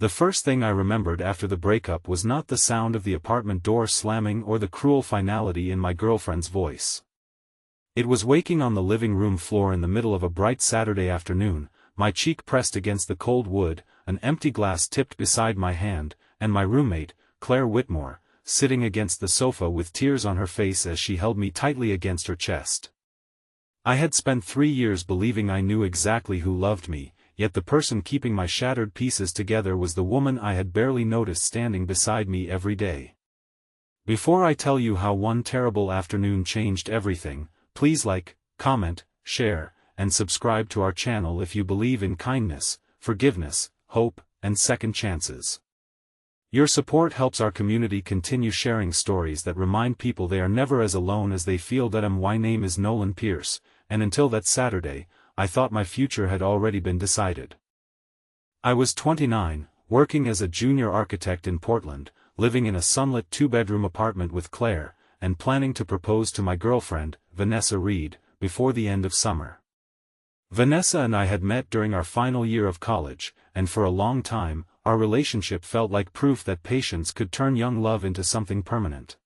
The first thing I remembered after the breakup was not the sound of the apartment door slamming or the cruel finality in my girlfriend's voice. It was waking on the living room floor in the middle of a bright Saturday afternoon, my cheek pressed against the cold wood, an empty glass tipped beside my hand, and my roommate, Claire Whitmore, sitting against the sofa with tears on her face as she held me tightly against her chest. I had spent 3 years believing I knew exactly who loved me, yet the person keeping my shattered pieces together was the woman I had barely noticed standing beside me every day. Before I tell you how one terrible afternoon changed everything, please like, comment, share, and subscribe to our channel if you believe in kindness, forgiveness, hope, and second chances. Your support helps our community continue sharing stories that remind people they are never as alone as they feel. My name is Nolan Pierce, and until that Saturday, I thought my future had already been decided. I was 29, working as a junior architect in Portland, living in a sunlit 2-bedroom apartment with Claire, and planning to propose to my girlfriend, Vanessa Reed, before the end of summer. Vanessa and I had met during our final year of college, and for a long time, our relationship felt like proof that patience could turn young love into something permanent.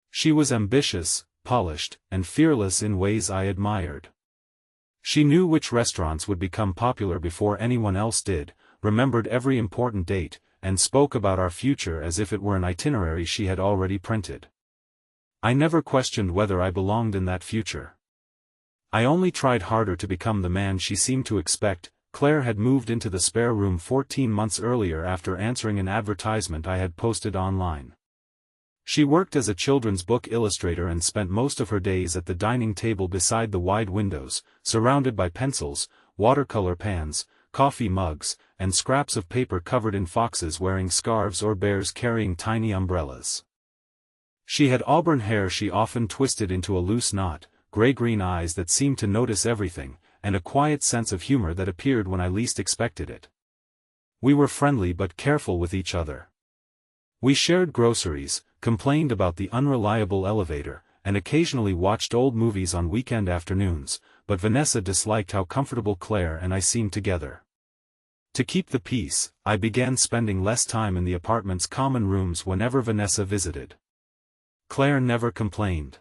She was ambitious, polished, and fearless in ways I admired. She knew which restaurants would become popular before anyone else did, remembered every important date, and spoke about our future as if it were an itinerary she had already printed. I never questioned whether I belonged in that future. I only tried harder to become the man she seemed to expect. Claire had moved into the spare room 14 months earlier after answering an advertisement I had posted online. She worked as a children's book illustrator and spent most of her days at the dining table beside the wide windows, surrounded by pencils, watercolor pans, coffee mugs, and scraps of paper covered in foxes wearing scarves or bears carrying tiny umbrellas. She had auburn hair she often twisted into a loose knot, gray-green eyes that seemed to notice everything, and a quiet sense of humor that appeared when I least expected it. We were friendly but careful with each other. We shared groceries, complained about the unreliable elevator, and occasionally watched old movies on weekend afternoons, but Vanessa disliked how comfortable Claire and I seemed together. To keep the peace, I began spending less time in the apartment's common rooms whenever Vanessa visited. Claire never complained.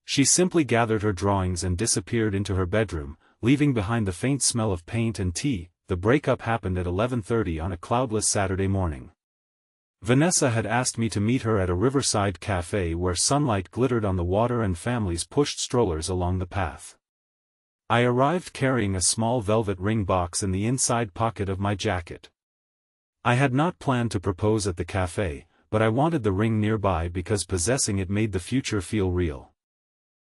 She simply gathered her drawings and disappeared into her bedroom, leaving behind the faint smell of paint and tea. The breakup happened at 11:30 on a cloudless Saturday morning. Vanessa had asked me to meet her at a riverside cafe where sunlight glittered on the water and families pushed strollers along the path. I arrived carrying a small velvet ring box in the inside pocket of my jacket. I had not planned to propose at the cafe, but I wanted the ring nearby because possessing it made the future feel real.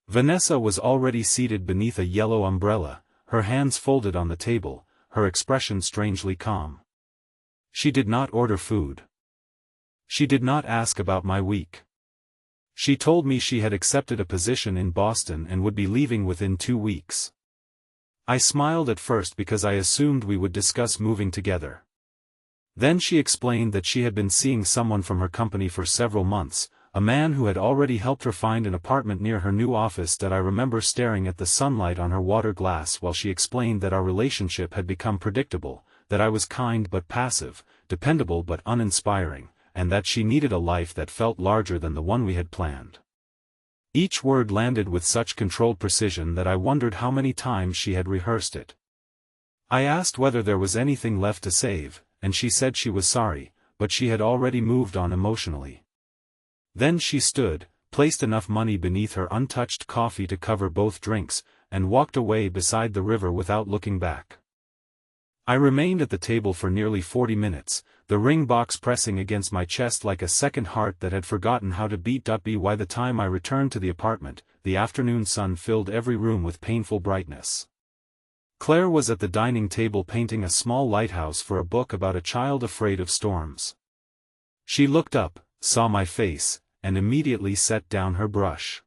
Vanessa was already seated beneath a yellow umbrella, her hands folded on the table, her expression strangely calm. She did not order food. She did not ask about my week. She told me she had accepted a position in Boston and would be leaving within 2 weeks. I smiled at first because I assumed we would discuss moving together. Then she explained that she had been seeing someone from her company for several months, a man who had already helped her find an apartment near her new office. I remember staring at the sunlight on her water glass while she explained that our relationship had become predictable, that I was kind but passive, dependable but uninspiring, and that she needed a life that felt larger than the one we had planned. Each word landed with such controlled precision that I wondered how many times she had rehearsed it. I asked whether there was anything left to save, and she said she was sorry, but she had already moved on emotionally. Then she stood, placed enough money beneath her untouched coffee to cover both drinks, and walked away beside the river without looking back. I remained at the table for nearly 40 minutes, the ring box pressing against my chest like a second heart that had forgotten how to beat. By the time I returned to the apartment, the afternoon sun filled every room with painful brightness. Claire was at the dining table painting a small lighthouse for a book about a child afraid of storms. She looked up, saw my face, and immediately set down her brush.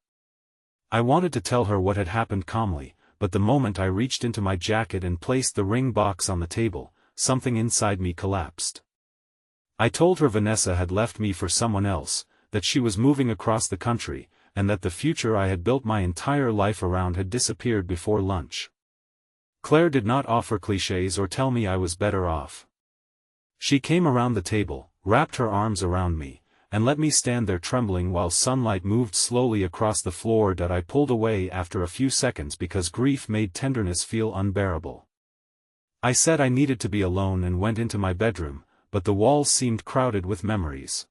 I wanted to tell her what had happened calmly, but the moment I reached into my jacket and placed the ring box on the table, something inside me collapsed. I told her Vanessa had left me for someone else, that she was moving across the country, and that the future I had built my entire life around had disappeared before lunch. Claire did not offer clichés or tell me I was better off. She came around the table, wrapped her arms around me, and let me stand there trembling while sunlight moved slowly across the floor that I pulled away after a few seconds because grief made tenderness feel unbearable. I said I needed to be alone and went into my bedroom, but the walls seemed crowded with memories.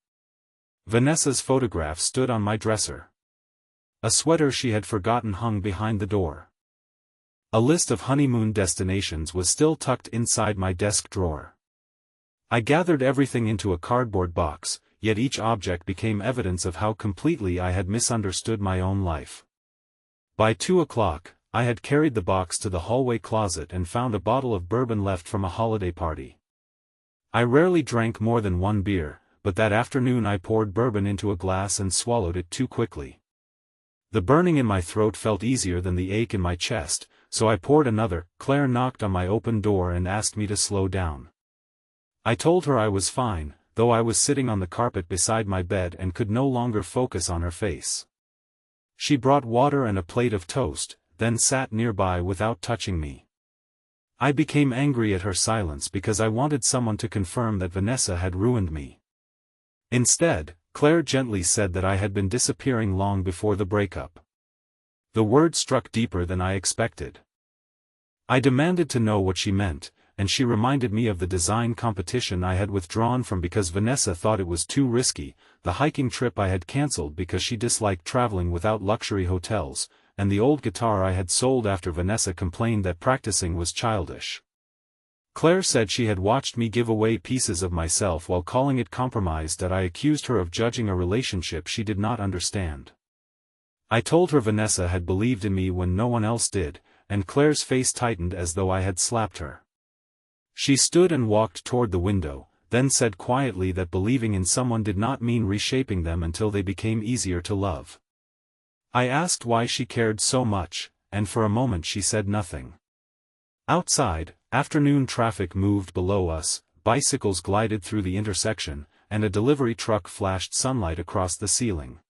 Vanessa's photograph stood on my dresser. A sweater she had forgotten hung behind the door. A list of honeymoon destinations was still tucked inside my desk drawer. I gathered everything into a cardboard box, yet each object became evidence of how completely I had misunderstood my own life. By 2 o'clock, I had carried the box to the hallway closet and found a bottle of bourbon left from a holiday party. I rarely drank more than one beer, but that afternoon I poured bourbon into a glass and swallowed it too quickly. The burning in my throat felt easier than the ache in my chest, so I poured another. Claire knocked on my open door and asked me to slow down. I told her I was fine, though I was sitting on the carpet beside my bed and could no longer focus on her face. She brought water and a plate of toast, then sat nearby without touching me. I became angry at her silence because I wanted someone to confirm that Vanessa had ruined me. Instead, Claire gently said that I had been disappearing long before the breakup. The word struck deeper than I expected. I demanded to know what she meant, and she reminded me of the design competition I had withdrawn from because Vanessa thought it was too risky, the hiking trip I had cancelled because she disliked traveling without luxury hotels, and the old guitar I had sold after Vanessa complained that practicing was childish. Claire said she had watched me give away pieces of myself while calling it compromise, that I accused her of judging a relationship she did not understand. I told her Vanessa had believed in me when no one else did, and Claire's face tightened as though I had slapped her. She stood and walked toward the window, then said quietly that believing in someone did not mean reshaping them until they became easier to love. I asked why she cared so much, and for a moment she said nothing. Outside, afternoon traffic moved below us, bicycles glided through the intersection, and a delivery truck flashed sunlight across the ceiling.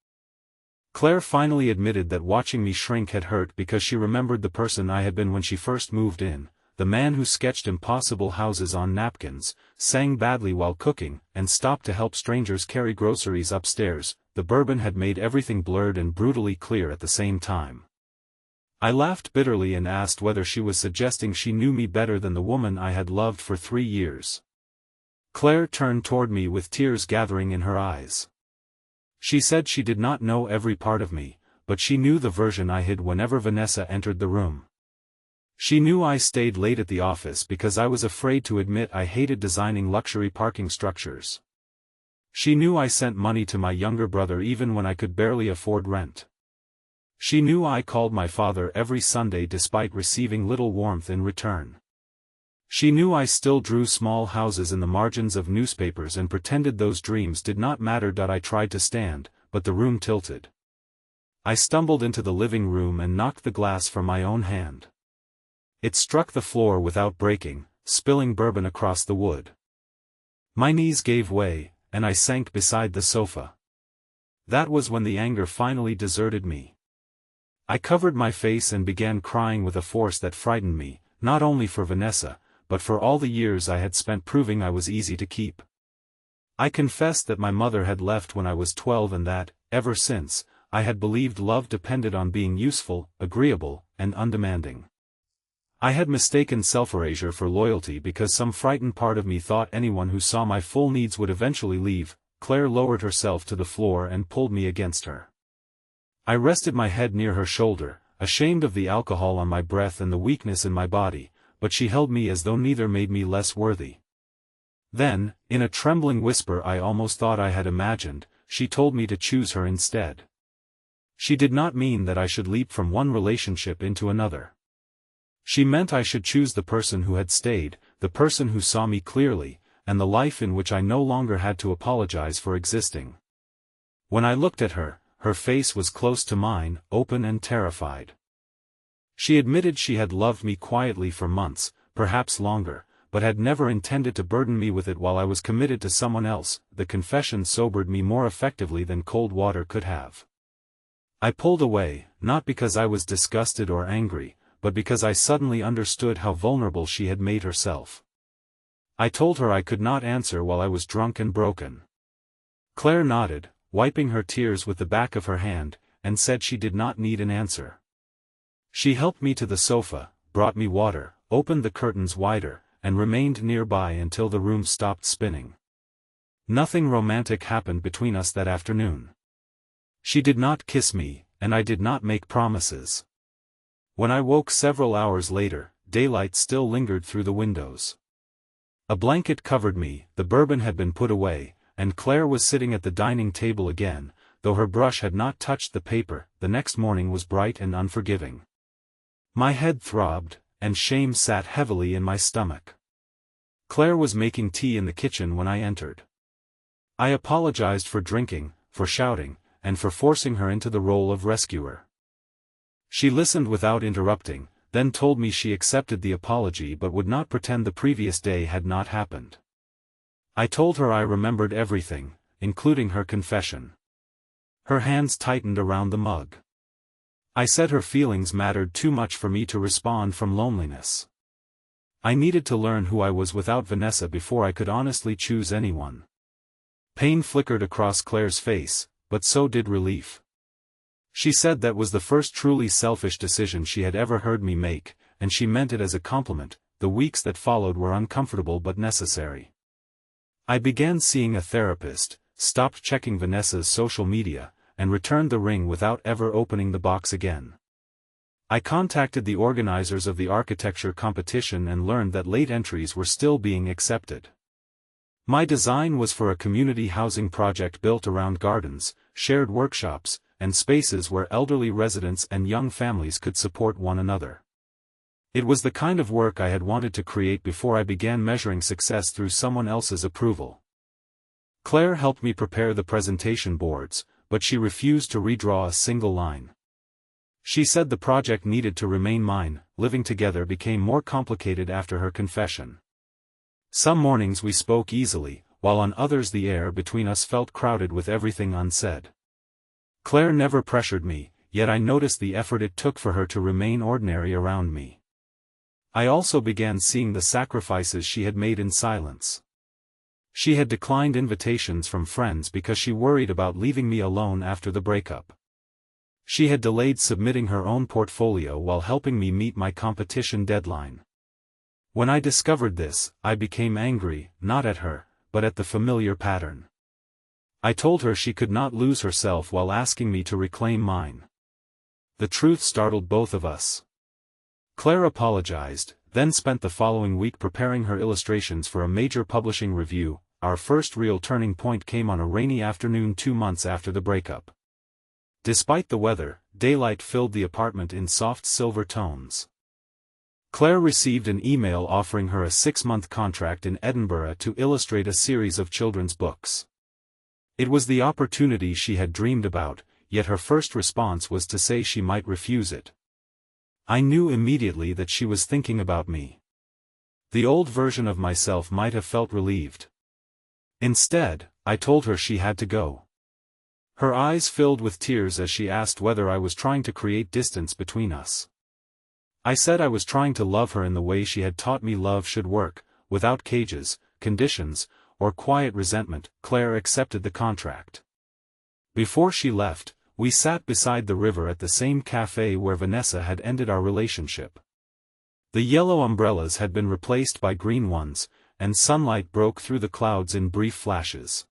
Claire finally admitted that watching me shrink had hurt because she remembered the person I had been when she first moved in, the man who sketched impossible houses on napkins, sang badly while cooking, and stopped to help strangers carry groceries upstairs. The bourbon had made everything blurred and brutally clear at the same time. I laughed bitterly and asked whether she was suggesting she knew me better than the woman I had loved for 3 years. Claire turned toward me with tears gathering in her eyes. She said she did not know every part of me, but she knew the version I hid whenever Vanessa entered the room. She knew I stayed late at the office because I was afraid to admit I hated designing luxury parking structures. She knew I sent money to my younger brother even when I could barely afford rent. She knew I called my father every Sunday despite receiving little warmth in return. She knew I still drew small houses in the margins of newspapers and pretended those dreams did not matter. I tried to stand, but the room tilted. I stumbled into the living room and knocked the glass from my own hand. It struck the floor without breaking, spilling bourbon across the wood. My knees gave way, and I sank beside the sofa. That was when the anger finally deserted me. I covered my face and began crying with a force that frightened me, not only for Vanessa, but for all the years I had spent proving I was easy to keep. I confessed that my mother had left when I was 12 and that, ever since, I had believed love depended on being useful, agreeable, and undemanding. I had mistaken self-erasure for loyalty because some frightened part of me thought anyone who saw my full needs would eventually leave. Claire lowered herself to the floor and pulled me against her. I rested my head near her shoulder, ashamed of the alcohol on my breath and the weakness in my body, but she held me as though neither made me less worthy. Then, in a trembling whisper I almost thought I had imagined, she told me to choose her instead. She did not mean that I should leap from one relationship into another. She meant I should choose the person who had stayed, the person who saw me clearly, and the life in which I no longer had to apologize for existing. When I looked at her, her face was close to mine, open and terrified. She admitted she had loved me quietly for months, perhaps longer, but had never intended to burden me with it while I was committed to someone else. The confession sobered me more effectively than cold water could have. I pulled away, not because I was disgusted or angry, but because I suddenly understood how vulnerable she had made herself. I told her I could not answer while I was drunk and broken. Claire nodded, wiping her tears with the back of her hand, and said she did not need an answer. She helped me to the sofa, brought me water, opened the curtains wider, and remained nearby until the room stopped spinning. Nothing romantic happened between us that afternoon. She did not kiss me, and I did not make promises. When I woke several hours later, daylight still lingered through the windows. A blanket covered me, the bourbon had been put away, and Claire was sitting at the dining table again, though her brush had not touched the paper. The next morning was bright and unforgiving. My head throbbed, and shame sat heavily in my stomach. Claire was making tea in the kitchen when I entered. I apologized for drinking, for shouting, and for forcing her into the role of rescuer. She listened without interrupting, then told me she accepted the apology but would not pretend the previous day had not happened. I told her I remembered everything, including her confession. Her hands tightened around the mug. I said her feelings mattered too much for me to respond from loneliness. I needed to learn who I was without Vanessa before I could honestly choose anyone. Pain flickered across Claire's face, but so did relief. She said that was the first truly selfish decision she had ever heard me make, and she meant it as a compliment. The weeks that followed were uncomfortable but necessary. I began seeing a therapist, stopped checking Vanessa's social media, and returned the ring without ever opening the box again. I contacted the organizers of the architecture competition and learned that late entries were still being accepted. My design was for a community housing project built around gardens, shared workshops, and spaces where elderly residents and young families could support one another. It was the kind of work I had wanted to create before I began measuring success through someone else's approval. Claire helped me prepare the presentation boards, but she refused to redraw a single line. She said the project needed to remain mine. Living together became more complicated after her confession. Some mornings we spoke easily, while on others the air between us felt crowded with everything unsaid. Claire never pressured me, yet I noticed the effort it took for her to remain ordinary around me. I also began seeing the sacrifices she had made in silence. She had declined invitations from friends because she worried about leaving me alone after the breakup. She had delayed submitting her own portfolio while helping me meet my competition deadline. When I discovered this, I became angry, not at her, but at the familiar pattern. I told her she could not lose herself while asking me to reclaim mine. The truth startled both of us. Claire apologized, then spent the following week preparing her illustrations for a major publishing review. Our first real turning point came on a rainy afternoon 2 months after the breakup. Despite the weather, daylight filled the apartment in soft silver tones. Claire received an email offering her a 6-month contract in Edinburgh to illustrate a series of children's books. It was the opportunity she had dreamed about, yet her first response was to say she might refuse it. I knew immediately that she was thinking about me. The old version of myself might have felt relieved. Instead, I told her she had to go. Her eyes filled with tears as she asked whether I was trying to create distance between us. I said I was trying to love her in the way she had taught me love should work, without cages, conditions, or quiet resentment. Claire accepted the contract. Before she left, we sat beside the river at the same cafe where Vanessa had ended our relationship. The yellow umbrellas had been replaced by green ones, and sunlight broke through the clouds in brief flashes.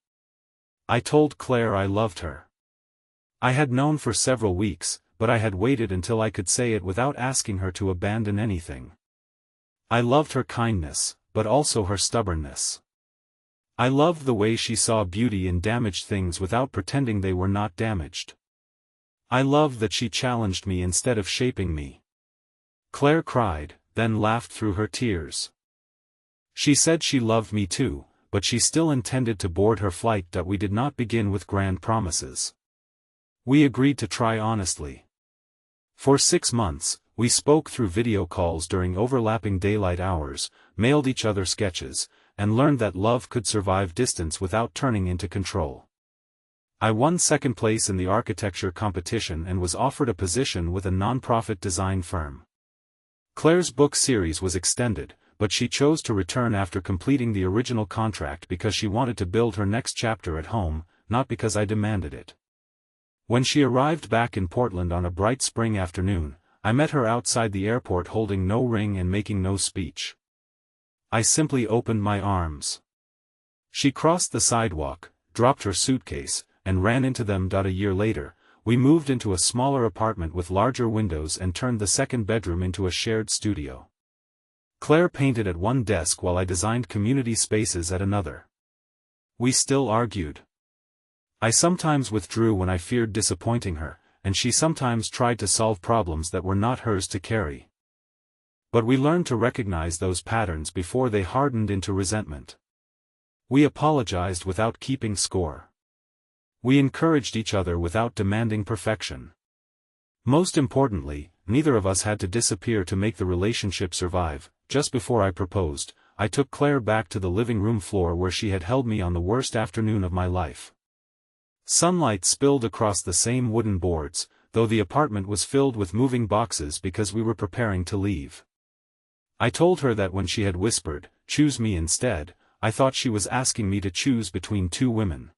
I told Claire I loved her. I had known for several weeks, but I had waited until I could say it without asking her to abandon anything. I loved her kindness, but also her stubbornness. I loved the way she saw beauty in damaged things without pretending they were not damaged. I loved that she challenged me instead of shaping me. Claire cried, then laughed through her tears. She said she loved me too, but she still intended to board her flight. We did not begin with grand promises. We agreed to try honestly. For 6 months, we spoke through video calls during overlapping daylight hours, mailed each other sketches, and learned that love could survive distance without turning into control. I won second place in the architecture competition and was offered a position with a non-profit design firm. Claire's book series was extended, but she chose to return after completing the original contract because she wanted to build her next chapter at home, not because I demanded it. When she arrived back in Portland on a bright spring afternoon, I met her outside the airport holding no ring and making no speech. I simply opened my arms. She crossed the sidewalk, dropped her suitcase, and ran into them. A year later, we moved into a smaller apartment with larger windows and turned the second bedroom into a shared studio. Claire painted at one desk while I designed community spaces at another. We still argued. I sometimes withdrew when I feared disappointing her, and she sometimes tried to solve problems that were not hers to carry. But we learned to recognize those patterns before they hardened into resentment. We apologized without keeping score. We encouraged each other without demanding perfection. Most importantly, neither of us had to disappear to make the relationship survive. Just before I proposed, I took Claire back to the living room floor where she had held me on the worst afternoon of my life. Sunlight spilled across the same wooden boards, though the apartment was filled with moving boxes because we were preparing to leave. I told her that when she had whispered, "Choose me instead," I thought she was asking me to choose between two women.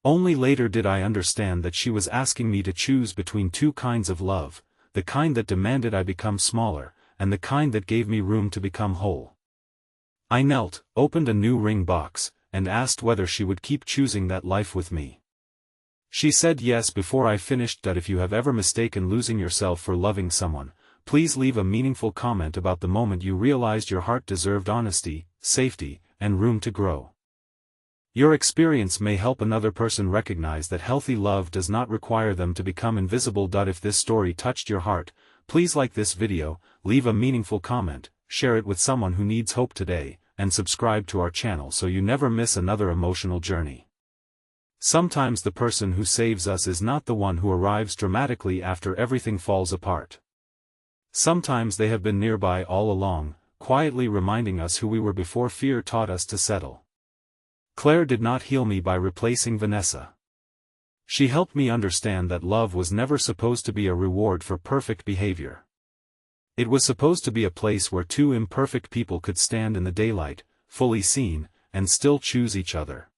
Only later did I understand that she was asking me to choose between two kinds of love, the kind that demanded I become smaller, and the kind that gave me room to become whole. I knelt, opened a new ring box, and asked whether she would keep choosing that life with me. She said yes before I finished. If you have ever mistaken losing yourself for loving someone, please leave a meaningful comment about the moment you realized your heart deserved honesty, safety, and room to grow. Your experience may help another person recognize that healthy love does not require them to become invisible. If this story touched your heart, please like this video, leave a meaningful comment, share it with someone who needs hope today, and subscribe to our channel so you never miss another emotional journey. Sometimes the person who saves us is not the one who arrives dramatically after everything falls apart. Sometimes they have been nearby all along, quietly reminding us who we were before fear taught us to settle. Claire did not heal me by replacing Vanessa. She helped me understand that love was never supposed to be a reward for perfect behavior. It was supposed to be a place where two imperfect people could stand in the daylight, fully seen, and still choose each other.